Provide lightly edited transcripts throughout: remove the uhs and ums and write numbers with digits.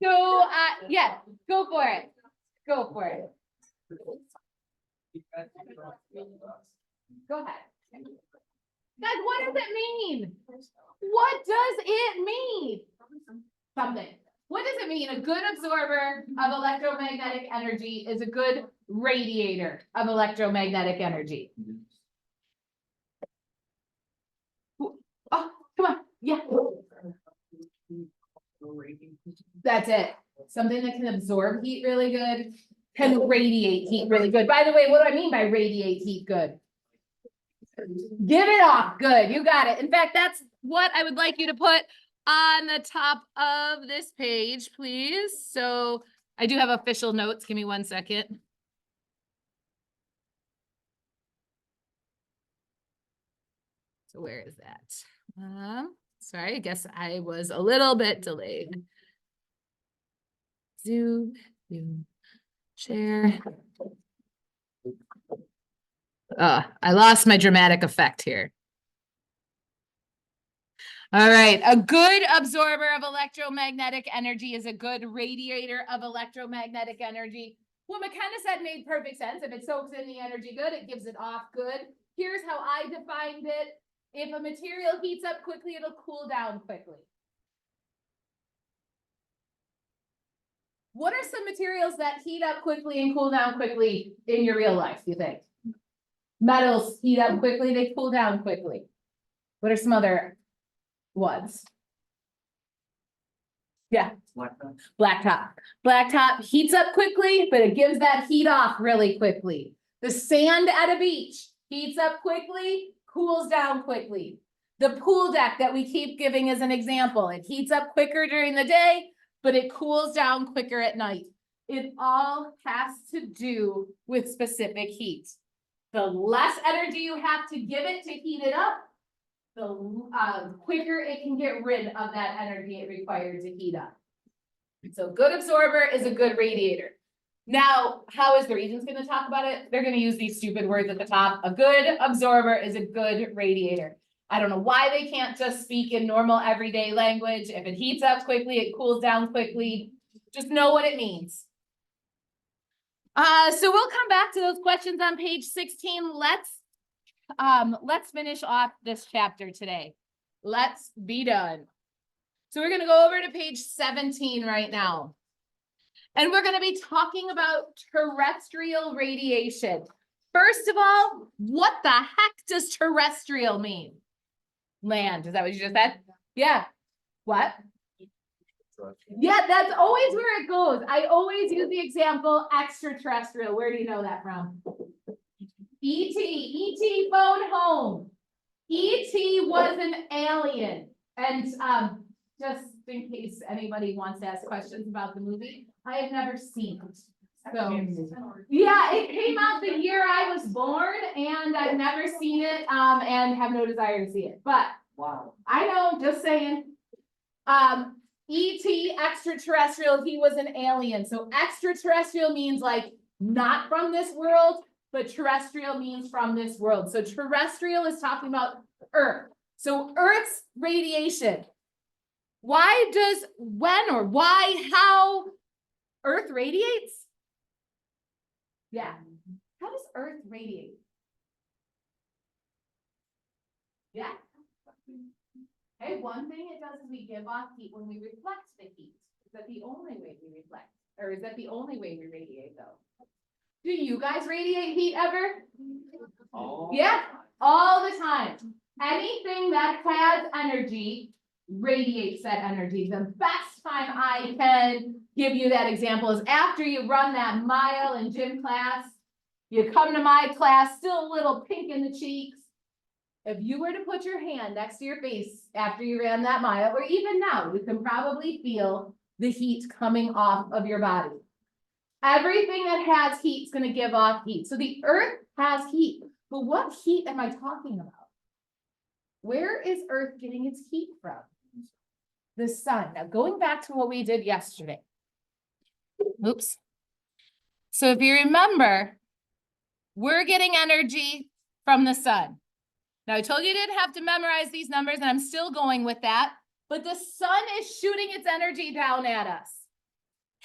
So, yeah, go for it. Go for it. Go ahead. Guys, what does it mean? What does it mean? Something. What does it mean? A good absorber of electromagnetic energy is a good radiator of electromagnetic energy. Oh, come on. Yeah. That's it. Something that can absorb heat really good, can radiate heat really good. By the way, what do I mean by radiate heat good? Give it off. Good. You got it. In fact, that's what I would like you to put on the top of this page, please. So I do have official notes. Give me 1 second. So where is that? Sorry, I guess I was a little bit delayed. Zoom, share. I lost my dramatic effect here. All right, a good absorber of electromagnetic energy is a good radiator of electromagnetic energy. What McKenna said made perfect sense. If it soaks in the energy good, it gives it off good. Here's how I defined it. If a material heats up quickly, it'll cool down quickly. What are some materials that heat up quickly and cool down quickly in your real life, you think? Metals heat up quickly, they cool down quickly. What are some other ones? Yeah. Blacktop. Blacktop heats up quickly, but it gives that heat off really quickly. The sand at a beach heats up quickly, cools down quickly. The pool deck that we keep giving as an example, it heats up quicker during the day, but it cools down quicker at night. It all has to do with specific heat. The less energy you have to give it to heat it up, the quicker it can get rid of that energy it required to heat up. So good absorber is a good radiator. Now, how is the Regents going to talk about it? They're going to use these stupid words at the top. A good absorber is a good radiator. I don't know why they can't just speak in normal everyday language. If it heats up quickly, it cools down quickly. Just know what it means. So we'll come back to those questions on page 16. Let's finish off this chapter today. Let's be done. So we're going to go over to page 17 right now. And we're going to be talking about terrestrial radiation. First of all, what the heck does terrestrial mean? Land. Is that what you just said? Yeah. What? Yeah, that's always where it goes. I always use the example extraterrestrial. Where do you know that from? E.T. phone home. E.T. was an alien. And just in case anybody wants to ask questions about the movie, I have never seen it. So yeah, it came out the year I was born, and I've never seen it and have no desire to see it. But wow, I know, just saying. E.T. extraterrestrial, he was an alien. So extraterrestrial means like not from this world, but terrestrial means from this world. So terrestrial is talking about Earth. So Earth's radiation. Why does, when or why, how Earth radiates? Yeah. How does Earth radiate? Yeah. Okay, one thing it does is we give off heat when we reflect the heat. Is that the only way we reflect? Or is that the only way we radiate though? Do you guys radiate heat ever? Yeah, all the time. Anything that has energy radiates that energy. The best time I can give you that example is after you run that mile in gym class. You come to my class, still a little pink in the cheeks. If you were to put your hand next to your face after you ran that mile, or even now, you can probably feel the heat coming off of your body. Everything that has heat is going to give off heat. So the Earth has heat. But what heat am I talking about? Where is Earth getting its heat from? The sun. Now, going back to what we did yesterday. Oops. So if you remember, we're getting energy from the sun. Now, I told you didn't have to memorize these numbers, and I'm still going with that. But the sun is shooting its energy down at us.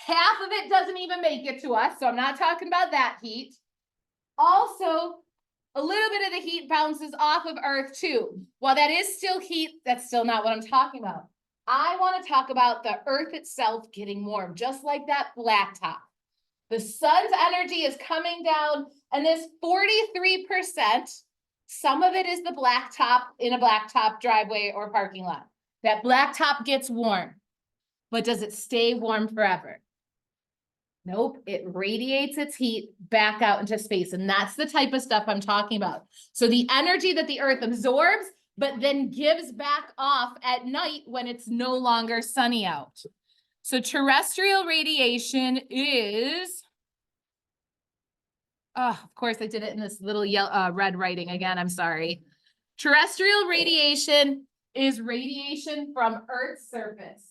Half of it doesn't even make it to us, so I'm not talking about that heat. Also, a little bit of the heat bounces off of Earth too. While that is still heat, that's still not what I'm talking about. I want to talk about the Earth itself getting warm, just like that blacktop. The sun's energy is coming down, and this 43%, some of it is the blacktop in a blacktop driveway or parking lot. That blacktop gets warm, but does it stay warm forever? Nope, it radiates its heat back out into space, and that's the type of stuff I'm talking about. So the energy that the Earth absorbs, but then gives back off at night when it's no longer sunny out. So terrestrial radiation is, of course I did it in this little yellow, red writing again, I'm sorry. Terrestrial radiation is radiation from Earth's surface.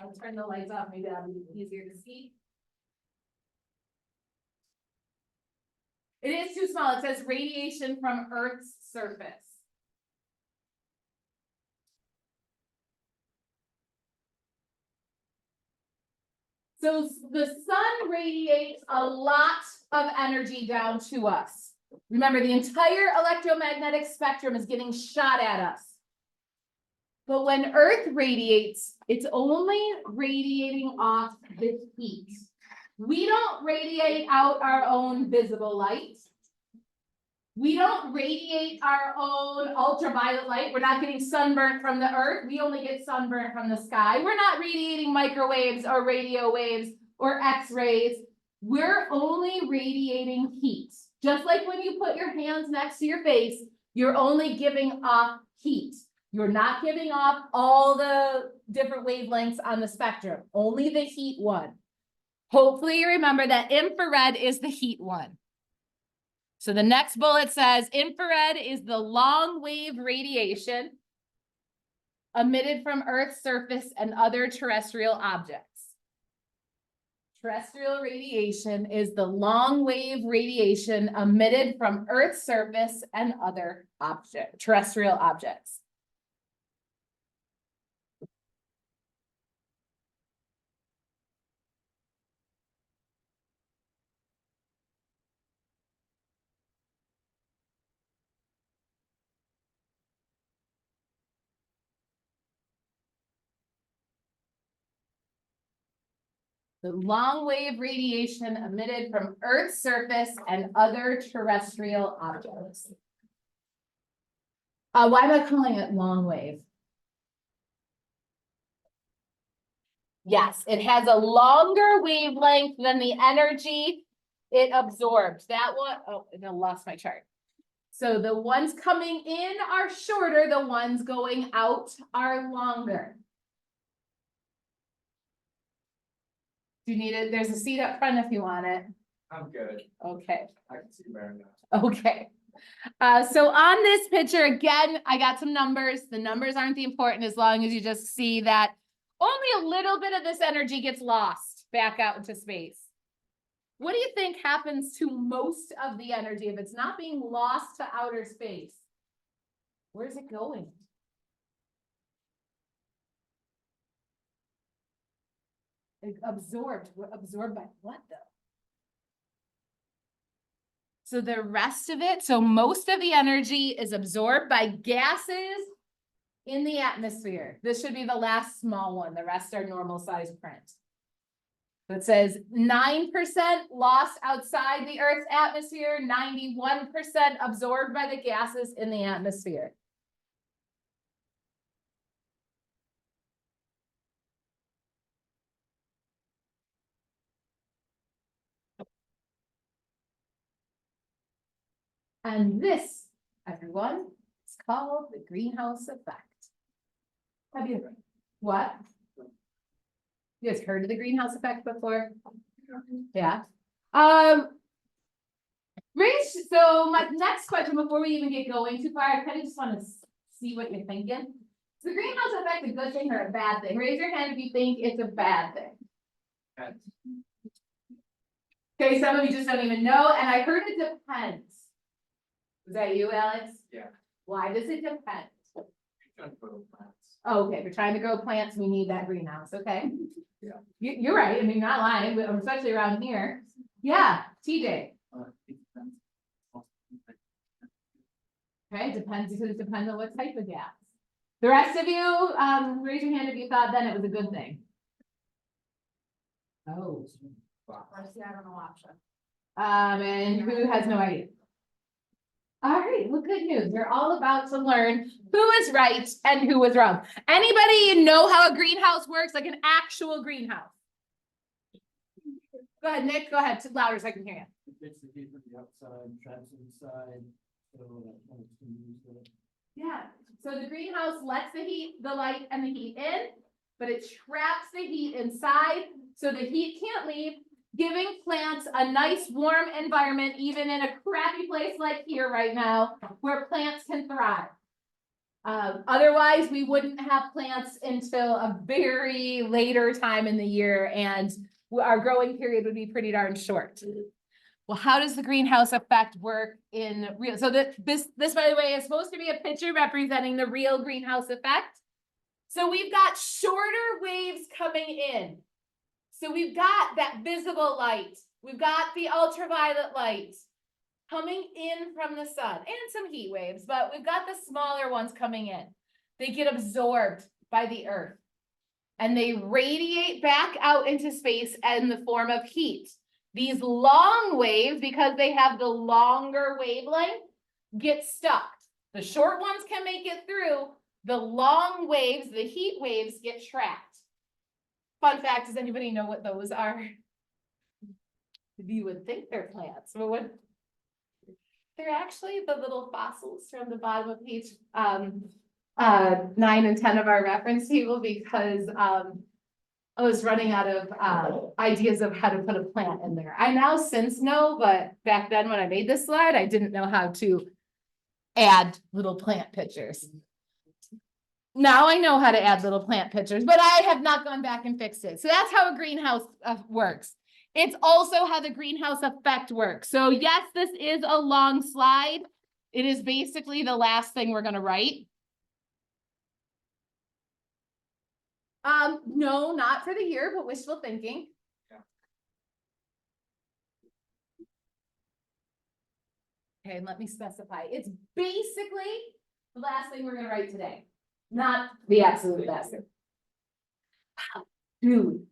I'll turn the lights off, maybe that'll be easier to see. It is too small. It says radiation from Earth's surface. So the sun radiates a lot of energy down to us. Remember, the entire electromagnetic spectrum is getting shot at us. But when Earth radiates, it's only radiating off the heat. We don't radiate out our own visible light. We don't radiate our own ultraviolet light. We're not getting sunburnt from the Earth. We only get sunburnt from the sky. We're not radiating microwaves or radio waves or X-rays. We're only radiating heat. Just like when you put your hands next to your face, you're only giving off heat. You're not giving off all the different wavelengths on the spectrum, only the heat one. Hopefully you remember that infrared is the heat one. So the next bullet says infrared is the long wave radiation emitted from Earth's surface and other terrestrial objects. Terrestrial radiation is the long wave radiation emitted from Earth's surface and other terrestrial objects. The long wave radiation emitted from Earth's surface and other terrestrial objects. Why am I calling it long wave? Yes, it has a longer wavelength than the energy it absorbed. That one, oh, I lost my chart. So the ones coming in are shorter, the ones going out are longer. Do you need it? There's a seat up front if you want it. I'm good. Okay. I can see better now. Okay. So on this picture, again, I got some numbers. The numbers aren't the important as long as you just see that only a little bit of this energy gets lost back out into space. What do you think happens to most of the energy if it's not being lost to outer space? Where's it going? Absorbed. Absorbed by what though? So the rest of it, so most of the energy is absorbed by gases in the atmosphere. This should be the last small one. The rest are normal size print. So it says 9% lost outside the Earth's atmosphere, 91% absorbed by the gases in the atmosphere. And this, everyone, is called the greenhouse effect. Have you, what? You guys heard of the greenhouse effect before? Yeah. Rich, so my next question before we even get going too far, I kind of just want to see what you're thinking. Is the greenhouse effect a good thing or a bad thing? Raise your hand if you think it's a bad thing. Bad. Okay, some of you just don't even know, and I heard it depends. Was that you, Alex? Yeah. Why does it depend? Trying to grow plants. Oh, okay, we're trying to grow plants, we need that greenhouse, okay? Yeah. You're right, I mean, not lying, but especially around here. Yeah, TJ, okay, depends, because it depends on what type of gas. The rest of you, raise your hand if you thought then it was a good thing. Oh. Honestly, I don't know option. And who has no idea? All right, well, good news. We're all about to learn who is right and who was wrong. Anybody know how a greenhouse works, like an actual greenhouse? Go ahead, Nick, go ahead, louder so I can hear you. It gets the heat from the outside, traps inside, so that when it's used, Yeah, so the greenhouse lets the heat, the light and the heat in, but it traps the heat inside, so the heat can't leave, giving plants a nice warm environment, even in a crappy place like here right now, where plants can thrive. Otherwise, we wouldn't have plants until a very later time in the year, and our growing period would be pretty darn short. Well, how does the greenhouse effect work in real? So this, by the way, is supposed to be a picture representing the real greenhouse effect. So we've got shorter waves coming in. So we've got that visible light. We've got the ultraviolet light coming in from the sun and some heat waves, but we've got the smaller ones coming in. They get absorbed by the earth and they radiate back out into space in the form of heat. These long waves, because they have the longer wavelength, get stuck. The short ones can make it through. The long waves, the heat waves, get trapped. Fun fact, does anybody know what those are? You would think they're plants, but what? They're actually the little fossils from the bottom of page 9 and 10 of our reference table, because I was running out of ideas of how to put a plant in there. I now since know, but back then when I made this slide, I didn't know how to add little plant pictures. Now I know how to add little plant pictures, but I have not gone back and fixed it. So that's how a greenhouse works. It's also how the greenhouse effect works. So yes, this is a long slide. It is basically the last thing we're going to write. No, not for the year, but wishful thinking. Yeah. Okay, and let me specify. It's basically the last thing we're gonna write today, not the absolute last thing. Wow, dude.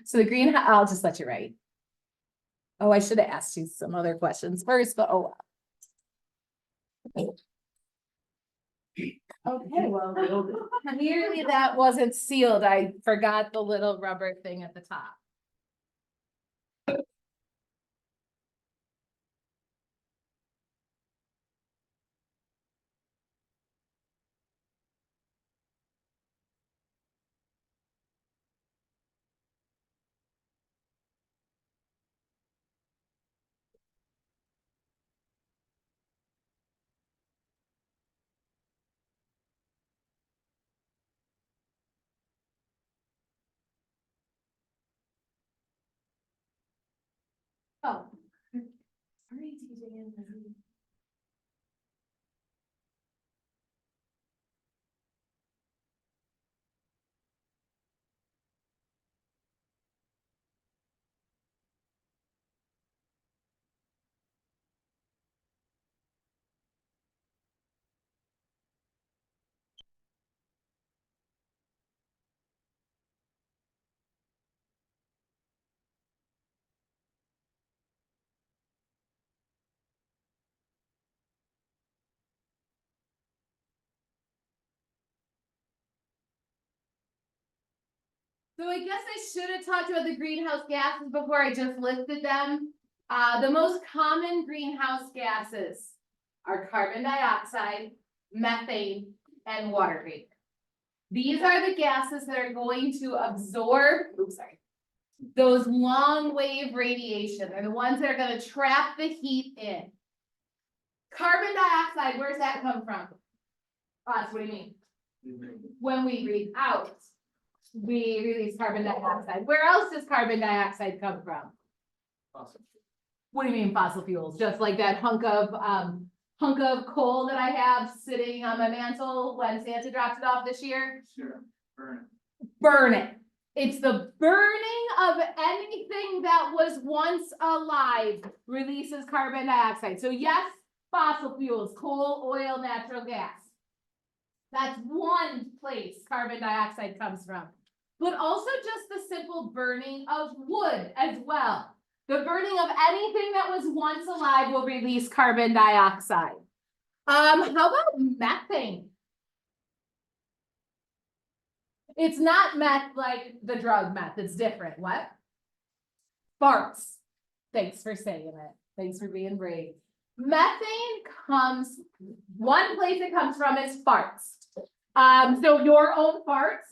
So the green, I'll just let you write. Oh, I should have asked you some other questions first, but oh. Okay, well, clearly that wasn't sealed. I forgot the little rubber thing at the top. Oh. Sorry, TJ. So I guess I should have talked about the greenhouse gases before I just listed them. The most common greenhouse gases are carbon dioxide, methane, and water vapor. These are the gases that are going to absorb, those long wave radiation. They're the ones that are going to trap the heat in. Carbon dioxide, where's that come from? Us, what do you mean? When we breathe out, we release carbon dioxide. Where else does carbon dioxide come from? Awesome. What do you mean fossil fuels? Just like that hunk of hunk of coal that I have sitting on my mantle when Santa drops it off this year? Sure, burn Burn it. It's the burning of anything that was once alive releases carbon dioxide. So yes, fossil fuels, coal, oil, natural gas. That's one place carbon dioxide comes from. But also just the simple burning of wood as well. The burning of anything that was once alive will release carbon dioxide. How about methane? It's not meth like the drug meth, it's different. What? Farts. Thanks for saying it. Thanks for being brave. Methane comes, one place it comes from is farts. So your own farts,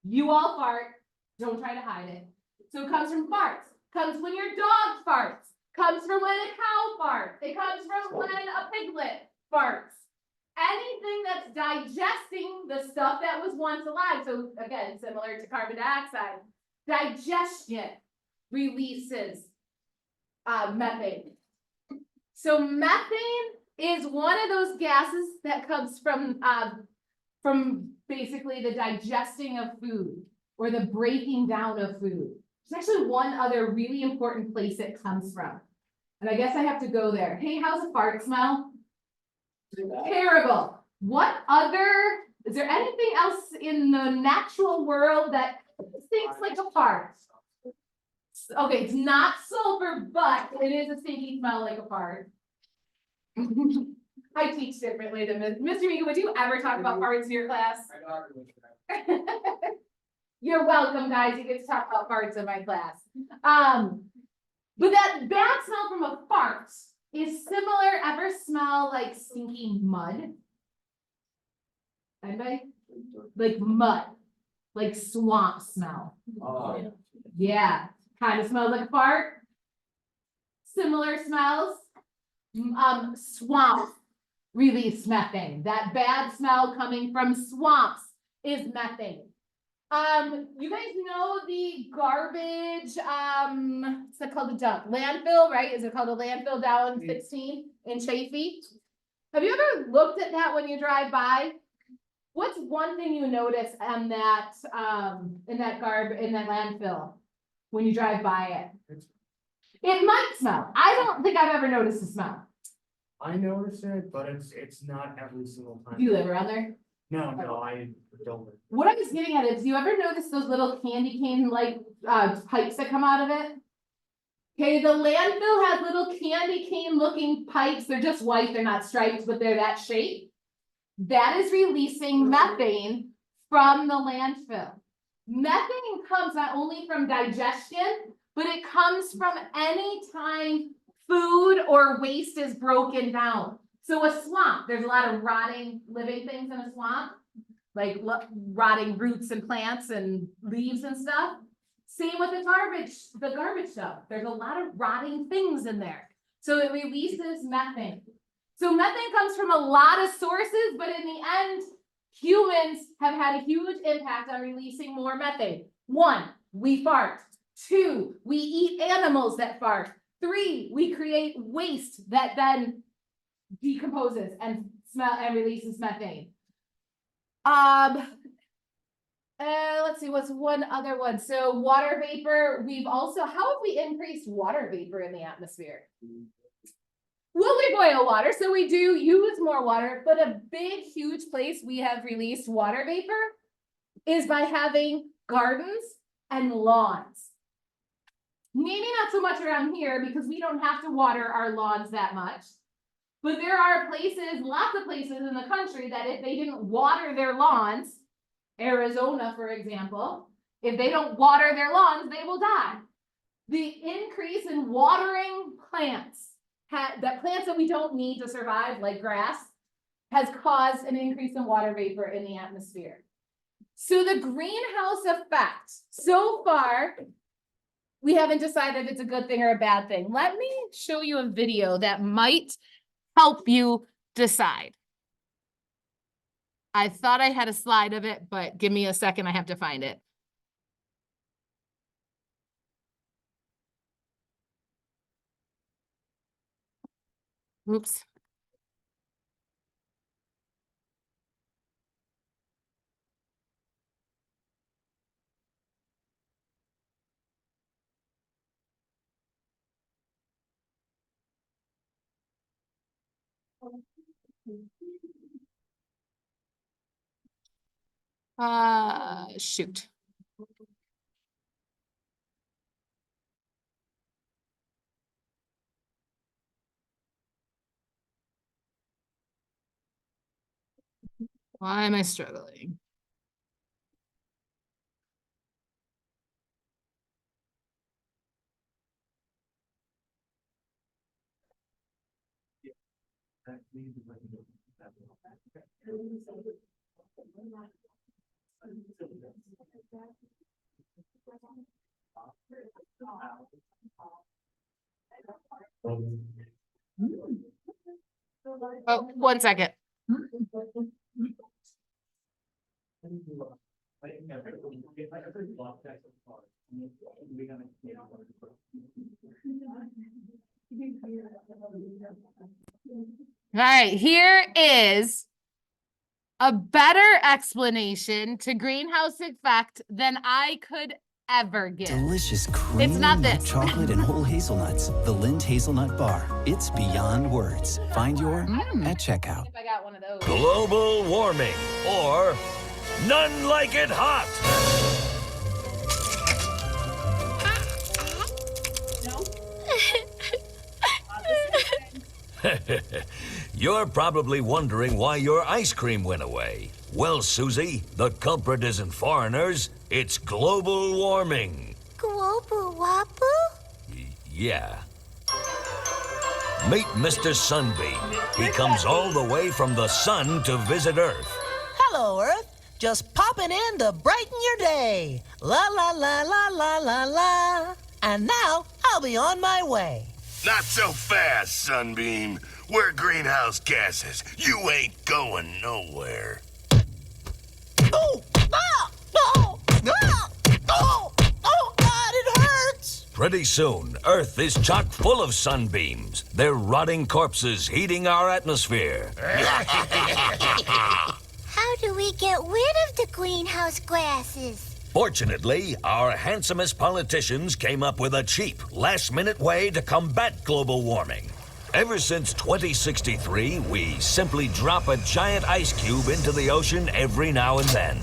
you all fart, don't try to hide it. So it comes from farts, comes when your dog farts, comes from when a cow farts, it comes from when a piglet farts. Anything that's digesting the stuff that was once alive, so again, similar to carbon dioxide, digestion releases methane. So methane is one of those gases that comes from basically the digesting of food or the breaking down of food. There's actually one other really important place it comes from. And I guess I have to go there. Hey, how's a fart smell? Terrible. What other, is there anything else in the natural world that stinks like a fart? Okay, it's not sulfur, but it is a stinky smell like a fart. I teach differently than Mr. Meegan. Would you ever talk about farts in your class? My daughter would try. You're welcome, guys. You get to talk about farts in my class. But that bad smell from a fart is similar. Ever smell like stinky mud? Anybody? Like mud, like swamp smell. Oh, Yeah, kind of smells like a fart. Similar smells. Swamps release methane. That bad smell coming from swamps is methane. You guys know the garbage, what's that called, the dump, landfill, right? Is it called a landfill down 16 in Chafee? Have you ever looked at that when you drive by? What's one thing you notice on that, in that landfill when you drive by it? It might smell. I don't think I've ever noticed the smell. I notice it, but it's not every single time. Do you live around there? No, I don't. What I was getting at is, do you ever notice those little candy cane like pipes that come out of it? Okay, the landfill has little candy cane looking pipes. They're just white, they're not striped, but they're that shape. That is releasing methane from the landfill. Methane comes not only from digestion, but it comes from any time food or waste is broken down. So a swamp, there's a lot of rotting living things in a swamp, like rotting roots and plants and leaves and stuff. Same with the garbage stuff. There's a lot of rotting things in there. So it releases methane. So methane comes from a lot of sources, but in the end, humans have had a huge impact on releasing more methane. 1, we fart. 2, we eat animals that fart. 3, we create waste that then decomposes and releases methane. Let's see, what's one other one? So water vapor, how have we increased water vapor in the atmosphere? Well, we boil water, so we do use more water, but a big, huge place we have released water vapor is by having gardens and lawns. Maybe not so much around here because we don't have to water our lawns that much. But there are places, lots of places in the country that if they didn't water their lawns, Arizona, for example, if they don't water their lawns, they will die. The increase in watering plants, plants that we don't need to survive, like grass, has caused an increase in water vapor in the atmosphere. So the greenhouse effect, so far, we haven't decided if it's a good thing or a bad thing. Let me show you a video that might help you decide. I thought I had a slide of it, but give me a second, I have to find it. Oops. Shoot. Why am I struggling? Oh, 1 second. All right, here is a better explanation to greenhouse effect than I could ever give. Delicious creamy not milk this. chocolate and whole hazelnuts. The Lindt Hazelnut Bar. It's beyond words. Find your at checkout. If I got one of those. Global warming, or none like it hot. You're probably wondering why your ice cream went away. Well, Susie, the culprit isn't foreigners, it's global warming. Global Wapoo? Yeah. Meet Mr. Sunbeam. He comes all the way from the sun to visit Earth. Hello, Earth. Just popping in to brighten your day. La la la la la la la. And now I'll be on my way. Not so fast, Sunbeam. We're greenhouse gases. You ain't going nowhere. Oh! Ah! Oh! Ah! Oh! Oh, God, it hurts! Pretty soon, Earth is chock full of sunbeams. They're rotting corpses heating our atmosphere. How do we get rid of the greenhouse gases? Fortunately, our handsomest politicians came up with a cheap, last-minute way to combat global warming. Ever since 2063, we simply drop a giant ice cube into the ocean every now and then.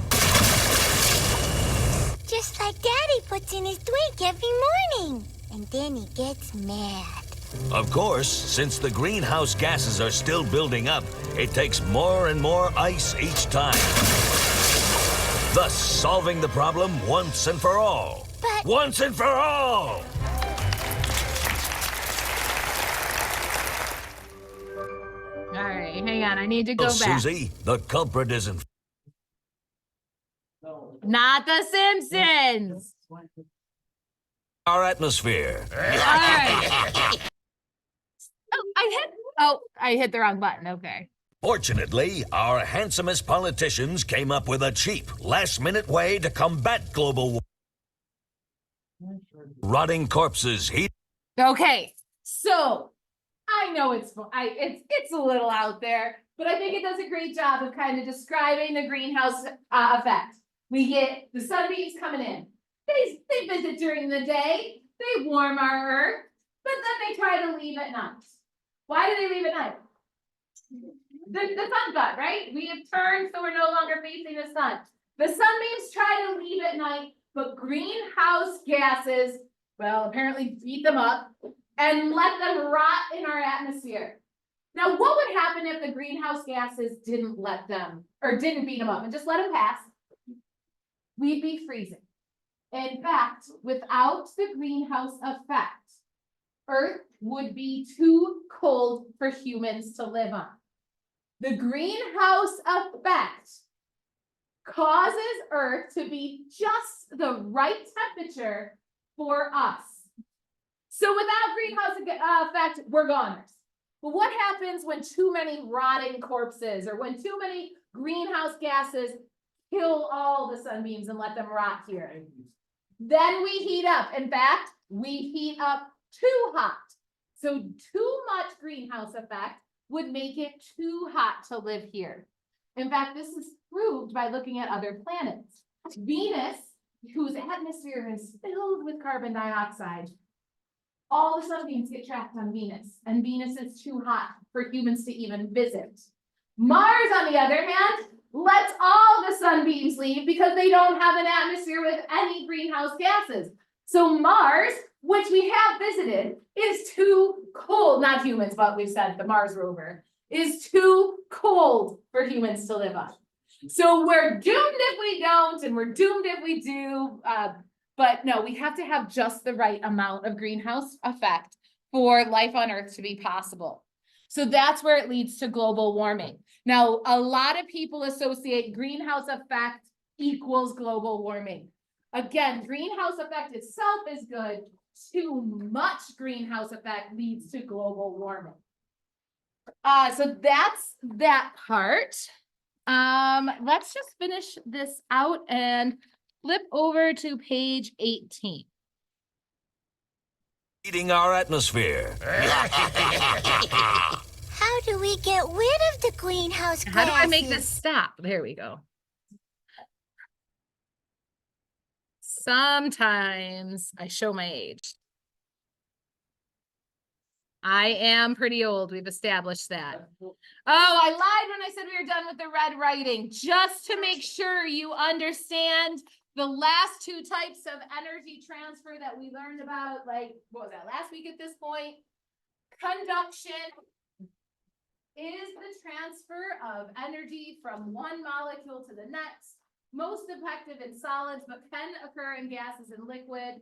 Just like Daddy puts in his drink every morning. And then he gets mad. Of course, since the greenhouse gases are still building up, it takes more and more ice each time. Thus, solving the problem once and for all. But Once and for all! All right, hang on. I need to go Well, back. Susie, the culprit isn't. Not the Simpsons. Our atmosphere. All right. I hit the wrong button. Okay. Fortunately, our handsomest politicians came up with a cheap, last-minute way to combat global warming. Rotting corpses heat. Okay, so I know it's a little out there, but I think it does a great job of kind of describing the greenhouse effect. We get the sunbeams coming in. They visit during the day. They warm our Earth, but then they try to leave at night. Why do they leave at night? The sun's up, right? We have turned so we're no longer facing the sun. The sunbeams try to leave at night, but greenhouse gases, well, apparently beat them up and let them rot in our atmosphere. Now, what would happen if the greenhouse gases didn't let them, or didn't beat them up and just let them pass? We'd be freezing. In fact, without the greenhouse effect, Earth would be too cold for humans to live on. The greenhouse effect causes Earth to be just the right temperature for us. So without greenhouse effect, we're goners. But what happens when too many rotting corpses or when too many greenhouse gases kill all the sunbeams and let them rot here? Then we heat up. In fact, we heat up too hot. So too much greenhouse effect would make it too hot to live here. In fact, this is proved by looking at other planets. Venus, whose atmosphere is filled with carbon dioxide, all the sunbeams get trapped on Venus, and Venus is too hot for humans to even visit. Mars, on the other hand, lets all the sunbeams leave because they don't have an atmosphere with any greenhouse gases. So Mars, which we have visited, is too cold, not humans, but we've said the Mars rover, is too cold for humans to live on. So we're doomed if we don't, and we're doomed if we do. But no, we have to have just the right amount of greenhouse effect for life on Earth to be possible. So that's where it leads to global warming. Now, a lot of people associate greenhouse effect equals global warming. Again, greenhouse effect itself is good. Too much greenhouse effect leads to global warming. So that's that part. Let's just finish this out and flip over to page 18. Heating our atmosphere. How do we get rid of the greenhouse gases? How do I make this stop? There we go. Sometimes I show my age. I am pretty old. We've established that. Oh, I lied when I said we were done with the red writing, just to make sure you understand the last two types of energy transfer that we learned about, like, what was that, last week at this point? Conduction is the transfer of energy from one molecule to the next, most effective in solids, but can occur in gases and liquid.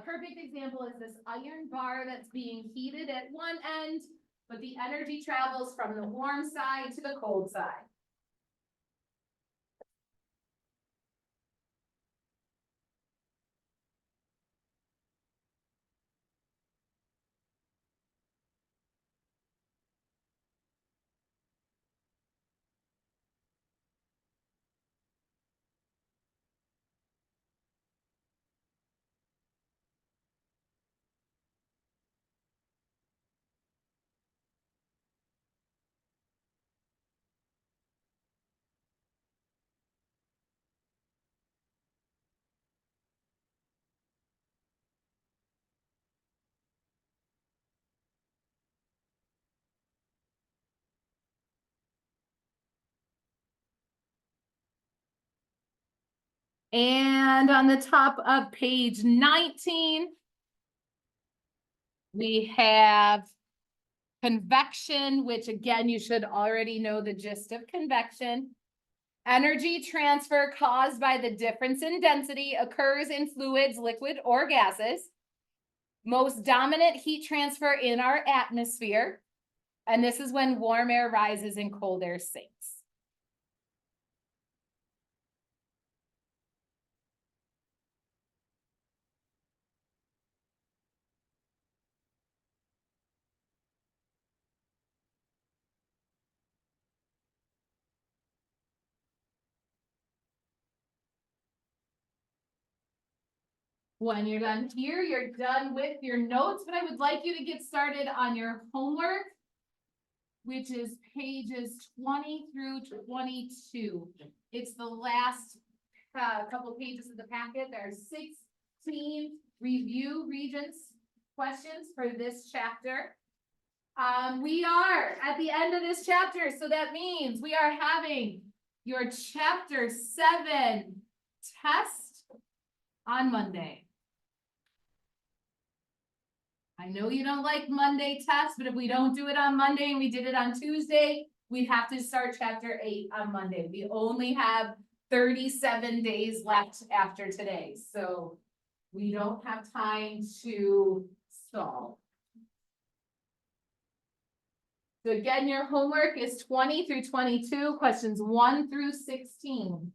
Perfect example is this iron bar that's being heated at one end, but the energy travels from the warm side to the cold side. And on the top of page 19, we have convection, which again, you should already know the gist of convection. Energy transfer caused by the difference in density occurs in fluids, liquid, or gases. Most dominant heat transfer in our atmosphere. And this is when warm air rises and cold air sinks. When you're done here, you're done with your notes, but I would like you to get started on your homework, which is pages 20 through 22. It's the last couple pages of the packet. There are 16 review Regents questions for this chapter. We are at the end of this chapter, so that means we are having your chapter 7 test on Monday. I know you don't like Monday tests, but if we don't do it on Monday and we did it on Tuesday, we'd have to start chapter 8 on Monday. We only have 37 days left after today, so we don't have time to stall. So again, your homework is 20 through 22, questions 1 through 16.